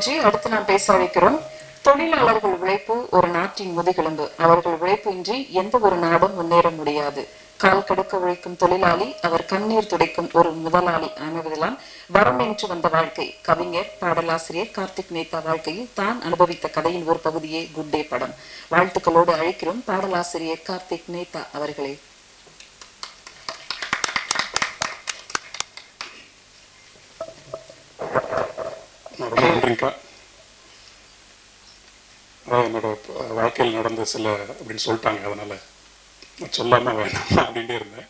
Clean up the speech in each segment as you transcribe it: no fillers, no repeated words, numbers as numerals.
நன்றி. அடுத்து நாம் பேச அழைக்கிறோம். தொழிலாளர்கள் உழைப்பு ஒரு நாட்டின் முதுகெலும்பு. அவர்கள் உழைப்பு இன்றி எந்த ஒரு நாடும் முன்னேற முடியாது. கால் கடுக்க உழைக்கும் தொழிலாளி அவர் கண்ணீர் துடைக்கும் ஒரு முதலாளி ஆனதுதான் வரம் என்று வந்த வாழ்க்கை. கவிஞர் பாடலாசிரியர் கார்த்திக் நேதா வாழ்க்கையில் தான் அனுபவித்த கதையின் ஒரு பகுதியே குட் டே படம். வாழ்த்துக்களோடு அழைக்கிறோம் பாடலாசிரியர் கார்த்திக் நேதா அவர்களே. ரொம்ப நன்றிங்கக்கா. என்னோட வாழ்க்கையில் நடந்த சில அப்படின்னு சொல்லிட்டாங்க, அதனால சொல்லாமல் வேணாம் அப்படின்ட்டே இருந்தேன்.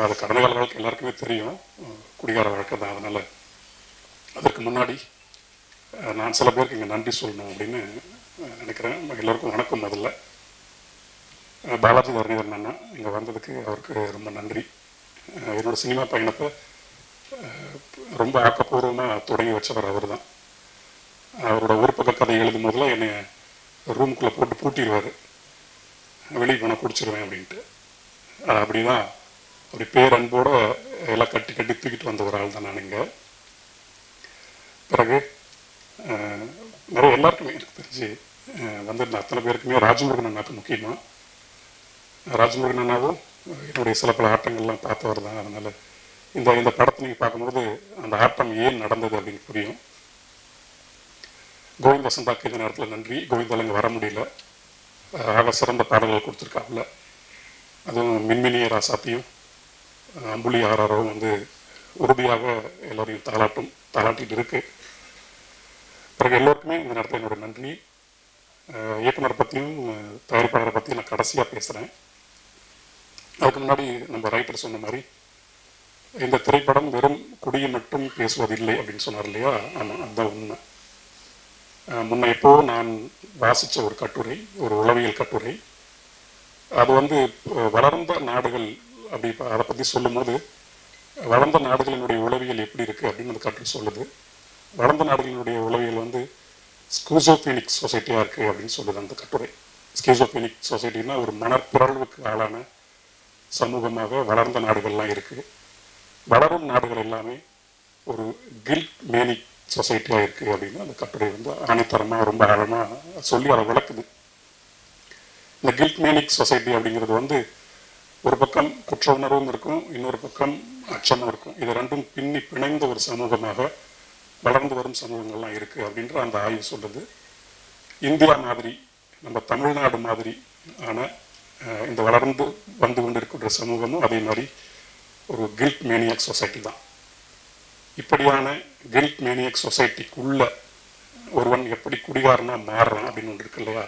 அது கடந்த கால வாழ்க்கை எல்லாருக்குமே தெரியும், குடிகார வாழ்க்கை தான். அதனால் அதற்கு முன்னாடி நான் சில பேருக்கு இங்கே நன்றி சொல்லணும் அப்படின்னு நினைக்கிறேன். எல்லோருக்கும் வணக்கம். முதல்ல பாலாஜி தரணிதரன் அண்ணா இங்கே வந்ததுக்கு அவருக்கு ரொம்ப நன்றி. என்னோடய சினிமா பயணத்தை ரொம்ப ஆக்கப்பூர்வமாக தொடங்கி வச்சவர் அவர் தான். அவரோட ஒரு பக்க கதை எழுதும் போதெல்லாம் என்னை ரூமுக்குள்ளே போட்டு பூட்டிடுவார், வெளியே போனால் குடிச்சிருவேன் அப்படின்ட்டு. அப்படி தான் அப்படி பேரன்போடு எல்லாம் கட்டி கட்டி தூக்கிட்டு வந்த ஒரு ஆள் தான் நான் இங்கே. பிறகு நிறைய எல்லாருக்குமே எனக்கு தெரிஞ்சு வந்திருந்த அத்தனை பேருக்குமே ராஜமுருகன் அண்ணாக்கு முக்கியமாக. ராஜமுருகன் அண்ணாவும் என்னுடைய சில பல ஆட்டங்கள்லாம் பார்த்தவர் தான். அதனால் இந்த படத்தை நீங்கள் பார்க்கும்போது அந்த ஆட்டம் ஏன் நடந்தது அப்படின்னு புரியும். கோவிந்த் வசந்தாக்கு இந்த நேரத்தில் நன்றி. கோவிந்தால் இங்கே வர முடியல, ஆக சிறந்த பாடல்கள் கொடுத்துருக்காப்புல. அதுவும் மின்மினிய ராசாத்தையும் அம்புலி ஆராரவும் வந்து உறுதியாக எல்லோரையும் தாளாட்டிட்டு இருக்கு. பிறகு எல்லோருக்குமே இந்த நேரத்தில் என்னோட நன்றி. இயக்குனர் பற்றியும் தயாரிப்பாளரை பற்றியும் நான் கடைசியாக பேசுகிறேன். அதுக்கு முன்னாடி நம்ம ரைட்டர் சொன்ன மாதிரி இந்த திரைப்படம் வெறும் குடியை மட்டும் பேசுவதில்லை அப்படின்னு சொன்னார் இல்லையா? ஆமாம், அதுதான் உண்மை. முன்ன எப்போ நான் வாசித்த ஒரு கட்டுரை, ஒரு உளவியல் கட்டுரை, அது வந்து வளர்ந்த நாடுகள் அப்படி அதை பற்றி சொல்லும்போது வளர்ந்த நாடுகளினுடைய உளவியல் எப்படி இருக்குது அப்படின்னு அந்த கட்டுரை சொல்லுது. வளர்ந்த நாடுகளினுடைய உளவியல் வந்து ஸ்கிசோஃபீனிக் சொசைட்டியாக இருக்குது அப்படின்னு சொல்லுது அந்த கட்டுரை. ஸ்கிசோஃபீனிக் சொசைட்டின்னா ஒரு மனப்பிறழ்வுக்கு ஆளான சமூகமாக வளர்ந்த நாடுகள்லாம் இருக்குது. வளரும் நாடுகள் எல்லாமே ஒரு கில்ட் மேனிக் சொசைட்டியாக இருக்குது அப்படின்னு அந்த கட்டுரை வந்து ஆணித்தரமாக ரொம்ப ஆழமாக சொல்லி அதை விளக்குது. இந்த கில்ட் மேனிக் சொசைட்டி அப்படிங்கிறது வந்து ஒரு பக்கம் குற்ற உணர்வும் இருக்கும், இன்னொரு பக்கம் அச்சமும் இருக்கும். இது ரெண்டும் பின்னி பிணைந்த ஒரு சமூகமாக வளர்ந்து வரும் சமூகங்கள்லாம் இருக்குது அப்படின்ற அந்த ஆய்வு சொல்லுது. இந்தியா மாதிரி, நம்ம தமிழ்நாடு மாதிரி ஆன இந்த வளர்ந்து வந்து கொண்டு இருக்கின்ற சமூகமும் அதே மாதிரி ஒரு கில்ட் மேனியக் சொசைட்டி தான். இப்படியான கில்ட் மேனியக் சொசைட்டிக்குள்ள ஒருவன் எப்படி குடிகாரனா மாறுறான் அப்படின்னு ஒன்று இருக்கு இல்லையா?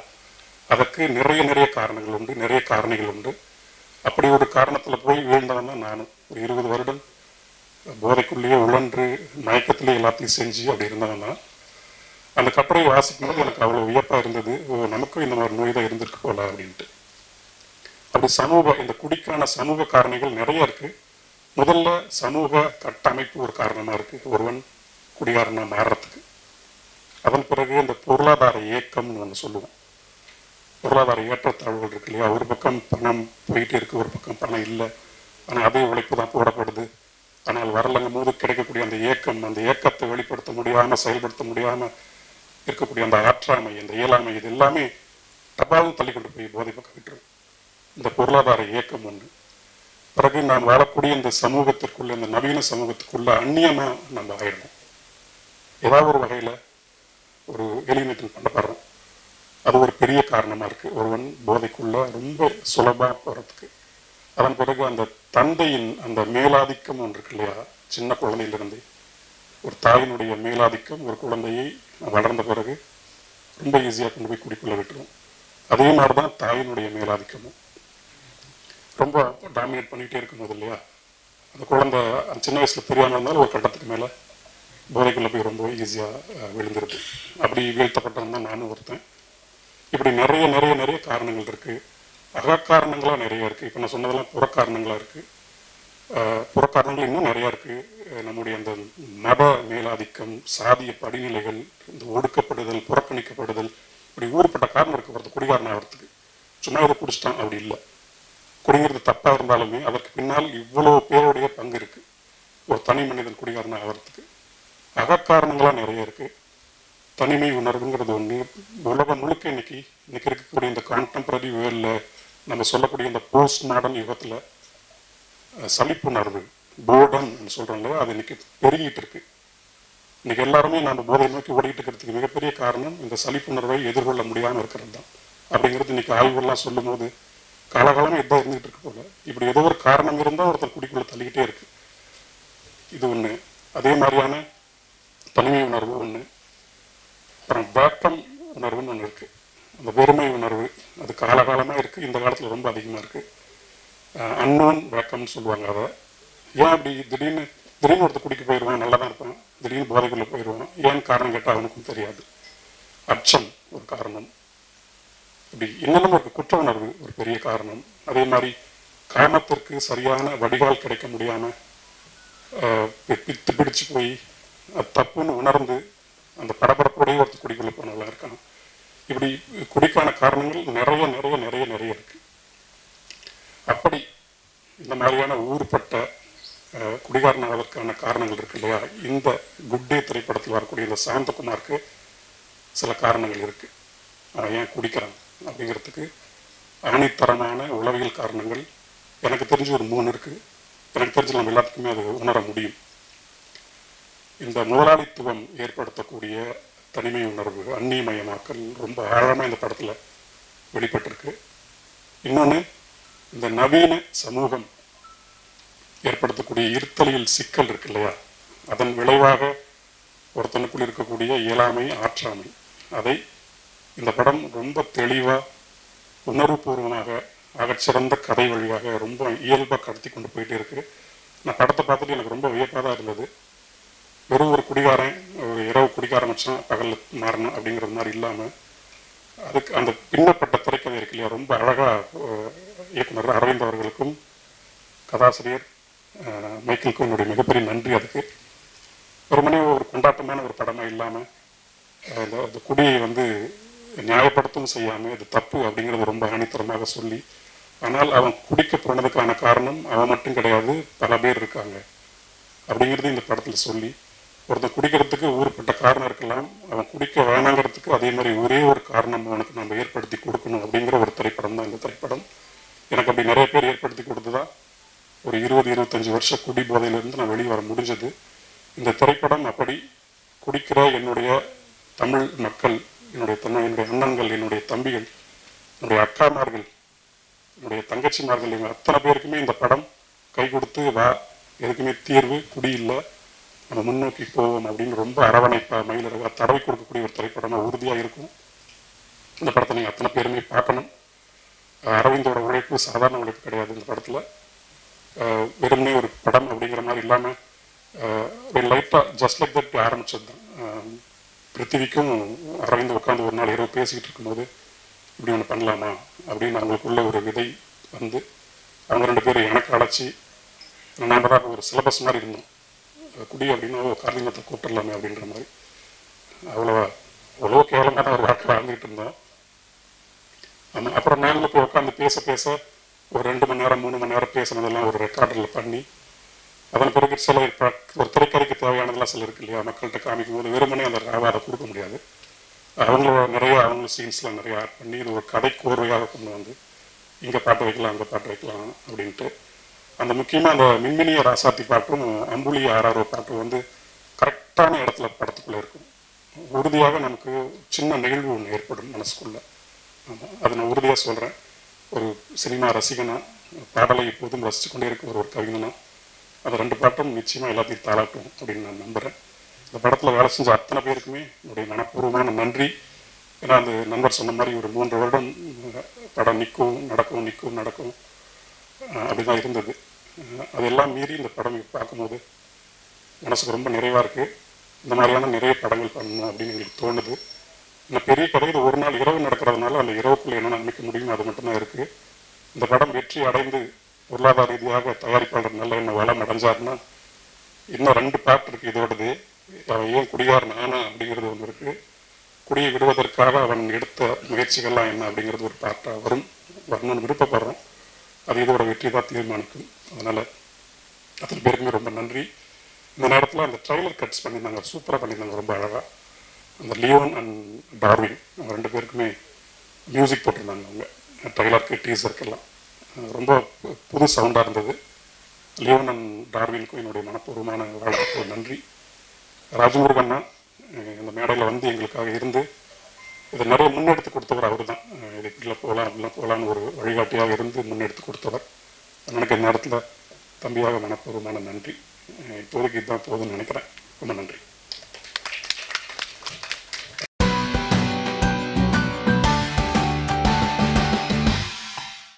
அதற்கு நிறைய காரணங்கள் உண்டு, நிறைய காரணிகள் உண்டு. அப்படி ஒரு காரணத்தில் போய் வீழ்ந்தவன் தான் நானும். ஒரு 20 வருடம் போதைக்குள்ளேயே உழன்று மயக்கத்திலேயே எல்லாத்தையும் செஞ்சு அப்படி இருந்தவன் தான். அந்த கட்டுரை வாசிக்கும்போது எனக்கு அவ்வளோ வியப்பாக இருந்தது. நமக்கும் இந்த மாதிரி நோய் தான் இருந்திருக்கு போல அப்படின்ட்டு. அப்படி இந்த குடிக்கான சமூக காரணிகள் நிறைய இருக்குது. முதல்ல சமூக கட்டமைப்பு ஒரு காரணமாக இருக்குது ஒருவன் குடிகாரனா மாறுறதுக்கு. அதன் பிறகு இந்த பொருளாதார இயக்கம்னு ஒன்று சொல்லுவோம். பொருளாதார ஏற்றத்தாழ்வுகள் இருக்கு இல்லையா? ஒரு பக்கம் பணம் போயிட்டே இருக்கு, ஒரு பக்கம் பணம் இல்லை, ஆனால் அதே உழைப்பு தான் போடப்படுது. ஆனால் வரலங்கும் போது கிடைக்கக்கூடிய அந்த ஏக்கம், அந்த ஏக்கத்தை வெளிப்படுத்த முடியாமல் செயல்படுத்த முடியாமல் இருக்கக்கூடிய அந்த ஆற்றாமை, அந்த இயலாமை, இது எல்லாமே டபாலும் தள்ளி கொண்டு போய் போதை பக்கம் விட்டுரும். இந்த பொருளாதார இயக்கம் ஒன்று. பிறகு நான் வாழக்கூடிய இந்த சமூகத்திற்குள்ள, இந்த நவீன சமூகத்துக்குள்ள அந்நியமாக நம்ம ஆயிடணும். ஏதாவது ஒரு வகையில் ஒரு எலிமினேட்டிங் பண்ணப்படுறோம். அது ஒரு பெரிய காரணமாக இருக்குது ஒருவன் போதைக்குள்ள ரொம்ப சுலபமாக போகிறதுக்கு. அதன் பிறகு அந்த தந்தையின் அந்த மேலாதிக்கம் ஒன்று இருக்கு இல்லையா? சின்ன குழந்தையிலிருந்து ஒரு தாயினுடைய மேலாதிக்கம் ஒரு குழந்தையை வளர்ந்த பிறகு ரொம்ப ஈஸியாக கொண்டு போய் குடிக்குள்ள விட்டுரும். அதே மாதிரி தான் தாயினுடைய மேலாதிக்கமும் ரொம்ப டாமினேட் பண்ணிகிட்டே இருக்கும்போது இல்லையா? அந்த குழந்தை சின்ன வயசில் தெரியாமல் இருந்தாலும் ஒரு கட்டத்துக்கு மேலே போதைக்குள்ளே போய் ரொம்ப ஈஸியாக விழுந்துருது. அப்படி வீழ்த்தப்பட்டவன் தான் நானும் ஒருத்தன். இப்படி நிறைய காரணங்கள் இருக்குது. அகக்காரணங்களாக நிறைய இருக்குது. இப்போ நான் சொன்னதெல்லாம் புறக்காரணங்களாக இருக்குது. புறக்காரணங்கள் இன்னும் நிறையா இருக்குது. நம்முடைய அந்த மத மேலாதிக்கம், சாதிய படிநிலைகள், இந்த ஒடுக்கப்படுதல், புறக்கணிக்கப்படுதல், இப்படி ஊருப்பட்ட காரணம் இருக்குது ஒருத்தர் குடிகாரன் ஆகிறதுக்கு. சும்மா இதை குடிச்சிட்டான் அப்படி இல்லை. குடிங்கிறது தப்பாக இருந்தாலுமே அதற்கு பின்னால் இவ்வளோ பேருடைய பங்கு இருக்குது ஒரு தனி மனிதன் குடிகாரன் ஆகிறதுக்கு. அகக்காரணங்களாக நிறைய இருக்குது. தனிமை உணர்வுங்கிறது ஒன்று உலகம் முழுக்க இன்னைக்கு இருக்கக்கூடிய இந்த கான்டெம்பரரி வேர்ல்டில் நம்ம சொல்லக்கூடிய இந்த போஸ்ட் மாடர்ன் யுகத்தில் சலிப்புணர்வு போர்டம் சொல்கிறோம் இல்லையா, அது இன்னைக்கு பெருகிட்டு இருக்கு. இன்னைக்கு எல்லாருமே நம்ம போதை நோக்கி ஓடிட்டு இருக்கிறதுக்கு மிகப்பெரிய காரணம் இந்த சலிப்புணர்வை எதிர்கொள்ள முடியாமல் இருக்கிறது தான் அப்படிங்கிறது இன்னைக்கு ஆய்வுகள்லாம் சொல்லும் போது காலகாலமாக இதான் இருந்துகிட்டு இருக்கு போல. இப்படி ஏதோ ஒரு காரணம் இருந்தால் ஒருத்தர் குடிக்குள்ள தள்ளிக்கிட்டே இருக்கு. இது ஒன்று. அதே மாதிரியான தனிமை உணர்வு ஒன்று. அப்புறம் வேக்கம் உணர்வுன்னு ஒன்று இருக்கு. அந்த வெறுமை உணர்வு அது காலகாலமாக இருக்கு, இந்த காலத்தில் ரொம்ப அதிகமாக இருக்கு. அன்னோன் வேக்கம்னு சொல்லுவாங்க. அதை ஏன் அப்படி திடீர்னு ஒருத்தர் குடிக்க போயிடுவான், நல்லா தான் இருப்பான், திடீர்னு போதைக்குள்ளே போயிடுவான், ஏன் காரணம் கேட்டால் அவனுக்கும் தெரியாது. அச்சம் ஒரு காரணம். இப்படி இன்னமும் ஒரு குற்ற உணர்வு ஒரு பெரிய காரணம். அதே மாதிரி காரணத்திற்கு சரியான வடிகால் கிடைக்க முடியாமல் பித்து பிடிச்சு போய் அது தப்புன்னு உணர்ந்து அந்த படபடப்போடையே ஒருத்தர் குடிக்குள்ள போனவங்களா இருக்காங்க. இப்படி குடிக்கான காரணங்கள் நிறைய நிறைய நிறைய நிறைய இருக்கு. அப்படி இந்த மாதிரியான ஊறுபட்ட குடிகாரனாவதற்கான காரணங்கள் இருக்கு இல்லையா, இந்த குட் டே திரைப்படத்தில் வரக்கூடிய இந்த சாந்தகுமாருக்கு சில காரணங்கள் இருக்கு. அவன் ஏன் குடிக்கிறான் அப்படிங்கிறதுக்கு ஆணித்தரமான உளவியல் காரணங்கள் எனக்கு தெரிஞ்சு ஒரு 3 இருக்கு. எனக்கு தெரிஞ்சு நம்ம எல்லாத்துக்குமே அது உணர முடியும். இந்த முதலாளித்துவம் ஏற்படுத்தக்கூடிய தனிமை உணர்வு, அந்நியமயமாக்கல் ரொம்ப ஆழமாக இந்த படத்தில் வெளிப்பட்டிருக்கு. இன்னொன்று, இந்த நவீன சமூகம் ஏற்படுத்தக்கூடிய இருத்தலியல் சிக்கல் இருக்கு இல்லையா, அதன் விளைவாக ஒருத்தனுக்குள் இருக்கக்கூடிய இயலாமை, ஆற்றாமை, அதை இந்த படம் ரொம்ப தெளிவாக உணர்வுபூர்வமாக ஆகச்சிறந்த கதை வழியாக ரொம்ப இயல்பாக கடத்தி கொண்டு போயிட்டே இருக்கு. நான் படத்தை பார்த்துட்டு எனக்கு ரொம்ப வியப்பாக தான் இருந்தது. வெறும் ஒரு குடிகாரன் ஒரு இரவு குடிக்க ஆரம்பிச்சான் பகலில் மாறணும் அப்படிங்கிறது மாதிரி இல்லாமல் அதுக்கு அந்த பின்னப்பட்ட திரைக்கதை இருக்கு இல்லையா, ரொம்ப அழகாக இயக்குனர் அரவிந்த் அவர்களுக்கும் கதாசிரியர் மைக்கேலுக்கும் என்னுடைய மிகப்பெரிய நன்றி. அதுக்கு வெறுமனே ஒரு கொண்டாட்டமான ஒரு படமாக இல்லாமல் அந்த குடியை நியாயப்படுத்தவும் செய்யாமல் இது தப்பு அப்படிங்கிறது ரொம்ப ஆணித்தரமாக சொல்லி, ஆனால் அவன் குடிக்க போனதுக்கான காரணம் அவன் மட்டும் கிடையாது, பல பேர் இருக்காங்க அப்படிங்கிறது இந்த படத்தில் சொல்லி, ஒருத்தன் குடிக்கிறதுக்கு ஊறுப்பட்ட காரணம் இருக்கலாம், அவன் குடிக்க வேணாங்கிறதுக்கு அதே மாதிரி ஒரே ஒரு காரணம் அவனுக்கு நம்ம ஏற்படுத்தி கொடுக்கணும் அப்படிங்கிற ஒரு திரைப்படம் தான் இந்த திரைப்படம். எனக்கு அப்படி நிறைய பேர் ஏற்படுத்தி கொடுத்துதான் ஒரு 20-25 வருஷ குடி போதையிலிருந்து நான் வெளியே வர முடிஞ்சது. இந்த திரைப்படம் அப்படி குடிக்கிற என்னுடைய தமிழ் மக்கள், என்னுடைய அண்ணன்கள், என்னுடைய தம்பிகள், என்னுடைய அக்காமார்கள், என்னுடைய தங்கச்சிமார்கள், இவங்க அத்தனை பேருக்குமே இந்த படம் கை கொடுத்து வா, எதுக்குமே தீர்வு குடி இல்லை, நம்ம முன்னோக்கி போவோம் அப்படின்னு ரொம்ப அரவணைப்பா மயிலரவா தடவை கொடுக்கக்கூடிய ஒரு திரைப்படமாக உறுதியாக இருக்கும். இந்த படத்தை நீங்கள் அத்தனை பேருமே பார்க்கணும். அரவிந்தோட உழைப்பு சாதாரண உழைப்பு கிடையாது. இந்த படத்தில் வெறுமனே ஒரு படம் அப்படிங்கிற மாதிரி இல்லாமல் லைட்டாக ஜஸ்ட் லைக் தட் ஆரம்பிச்சது தான். பிருத்திவிக்கும் அரவிந்த் உட்காந்து ஒரு நாள் இரவு பேசிக்கிட்டு இருக்கும்போது இப்படி ஒன்று பண்ணலாமா அப்படின்னு அவங்களுக்குள்ள ஒரு விதை வந்து அவங்க 2 பேரும் எனக்கு அழைச்சி நாம் தான் ஒரு சிலபஸ் மாதிரி இருந்தோம். குடி அப்படின்னா கார்த்திகத்தை கூப்பிடலாமே அப்படின்ற மாதிரி அவ்வளோ கேவலமாக தான் ஒரு வாக்கில் வாழ்ந்துகிட்டு இருந்தோம். ஆமாம், அப்புறம் நாங்களும் போய் உட்காந்து பேச ஒரு 2 மணி நேரம் 3 மணி நேரம் பேசுனதெல்லாம் ஒரு ரெக்கார்டில் பண்ணி, அதன் பிறகு சில ஒரு திரைக்கதைக்கு தேவையானதெல்லாம் சில இருக்கு இல்லையா, மக்கள்கிட்ட காமிக்கும் போது வெறுமனே அந்த அதை கொடுக்க முடியாது. அவங்க சீன்ஸ்லாம் நிறைய ஆட் பண்ணி இது ஒரு கதை கோர்வையாக கொண்டு வந்து இங்கே பாட்டு வைக்கலாம் அங்கே பாட்டு வைக்கலாம் அப்படின்ட்டு அந்த முக்கியமாக அந்த மின்மினிய ராசாத்தி பாட்டும் அம்புலி ஆறாரோ பாட்டும் கரெக்டான இடத்துல படத்துக்குள்ளே இருக்கும். உறுதியாக நமக்கு சின்ன நிகழ்வு ஒன்று ஏற்படும் மனசுக்குள்ளே. அதை நான் உறுதியாக சொல்கிறேன். ஒரு சினிமா ரசிகனா, பாடலை எப்போதும் ரசித்து கொண்டே இருக்க ஒரு கவிஞனா, அந்த 2 பாட்டும் நிச்சயமாக எல்லாத்தையும் தாளாட்டும் அப்படின்னு நான் நம்புகிறேன். இந்த படத்தில் வேலை செஞ்ச அத்தனை பேருக்குமே என்னுடைய மனப்பூர்வமான நன்றி. ஏன்னா அந்த நண்பர் சொன்ன மாதிரி ஒரு 3 வருடம் படம் நிற்கும் நடக்கும் அப்படிதான் இருந்தது. அதெல்லாம் மீறி இந்த படம் பார்க்கும்போது மனசுக்கு ரொம்ப நிறைவாக இருக்குது. இந்த மாதிரியான நிறைய படங்கள் பண்ணணும் அப்படின்னு எங்களுக்கு தோணுது. இந்த பெரிய கதை இது ஒரு நாள் இரவு நடக்கிறதுனால அந்த இரவுக்குள்ளே என்ன அமைக்க முடியுமோ அது மட்டும்தான் இருக்குது. இந்த படம் வெற்றி அடைந்து பொருளாதார ரீதியாக தயாரிப்பாளர் நல்ல என்ன வளம் அடைஞ்சாருன்னா இன்னும் 2 பாட்டு இருக்குது இதோடது. அவன் ஏன் குடிகாரன் ஆனா அப்படிங்கிறது ஒன்று இருக்குது. குடியை விடுவதற்காக அவன் எடுத்த முயற்சிகள்லாம் என்ன அப்படிங்கிறது ஒரு பாட்டாக வரணும்னு விருப்பப்படுறோம். அது இதோட வெற்றி தான் தீர்மானிக்கும். அதனால் அத்தனை பேருக்குமே ரொம்ப நன்றி. இந்த நேரத்தில் அந்த ட்ரைலர் கட்ஸ் பண்ணியிருந்தாங்க, சூப்பராக பண்ணியிருந்தாங்க, ரொம்ப அழகாக. அந்த லியோன் அண்ட் டார்வின் அவங்க 2 பேருக்குமே மியூசிக் போட்டிருந்தாங்க. அவங்க ட்ரைலருக்கு டீசருக்கெல்லாம் ரொம்ப புது சவுண்டாக இருந்தது. லியோன் அண்ட் டார்வினுக்கும் என்னுடைய மனப்பூர்வமான வாழ்த்துக்கள், நன்றி. ராஜமுருகண்ணா இந்த மேடையில் வந்து எங்களுக்காக இருந்து இதை நிறைய முன்னெடுத்து கொடுத்தவர் அவர் தான். இது இப்படிலாம் போகலாம் அப்படிலாம் போகலான்னு ஒரு வழிகாட்டியாக இருந்து முன்னெடுத்து கொடுத்தவர். எனக்கு இந்த நேரத்தில் தம்பியாக மனப்பூர்வமான நன்றி. இப்போதைக்கு இதுதான் போதும்னு நினைக்கிறேன். ரொம்ப நன்றி.